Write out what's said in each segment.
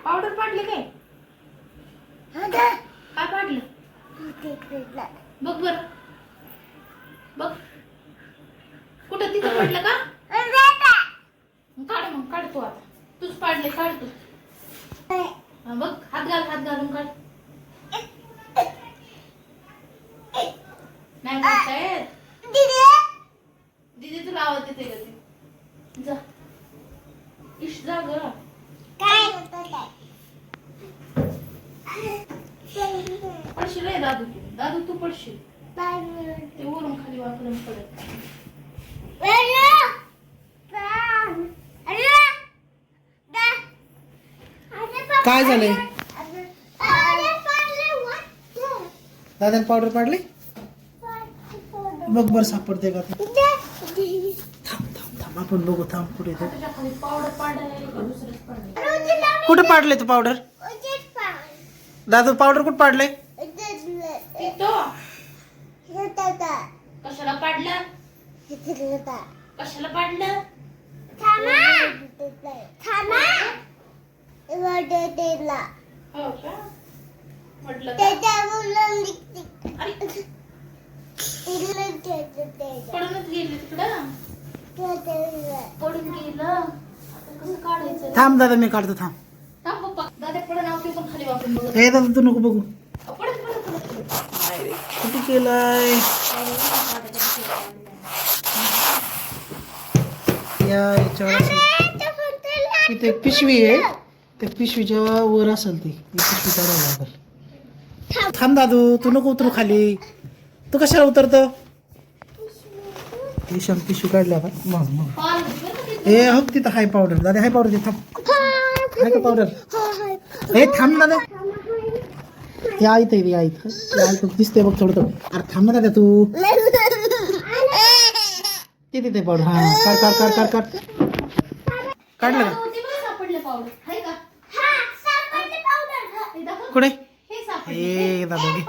Powder पाडले काय? काय पाडलं? बघ बर, बघ कुठं तिथं पडलं का? काढ मग, काढ तू आता. तूच पाडले, काढ तू. बघ, हात घालून काढ. नाही काढता येत. दीदी तुला आवाज येते का ते? जा इश, जा ग. पडशील रे दादू, दादू तू पडशील. ते वरून खाली वाकून पडत. काय झालंय? दादा पावडर पाडले? बघ बर सापडते का? थांब थांब थांब, आपण बघू. थांब, कुठे पावडर पाडायला का दुसरंच पाडलं? कुठे पाडले तू पावडर? दादू पावडर कुठे पाडले? कशाला पाडलं? कशाला पाडलं? हो का? म्हटलं पडूनच गेली तिकडं. पडून गेलं, आता कसं काढायचं? थांब दादा, मी काढतो. थांब थांब पप्पा, दादा पडून आवते पण खाली वाकून बघत. हे दादा, तू नको बघू. पडत. कुठे केलाय? याच्यावर इथे एक पिशवी आहे, त्या पिशवीच्या वर असेल ती पिशवी काढायला लागेल. थांब दादू, तू नको उतरू खाली. तू कशाला उतरतो? ईशान पिशवी काढली आता. मग हे हो, तिथं हाय पावडर. दादा हाय पावडर, थांब. हाय का पावडर? हे थांब दादा, या इथं, या इथं दिसते बघ थोडं थोडं. अरे थांब ना दादा तू. तिथे पावडर. हा, काढ. काढलं का? कुठे? हे दादा घे.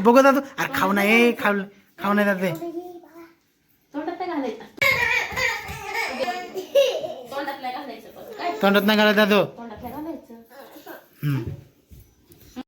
बघू दादू. अरे खाऊ नाही, खाऊ नाही दादा. तोंडात नाही घालायचं दादू.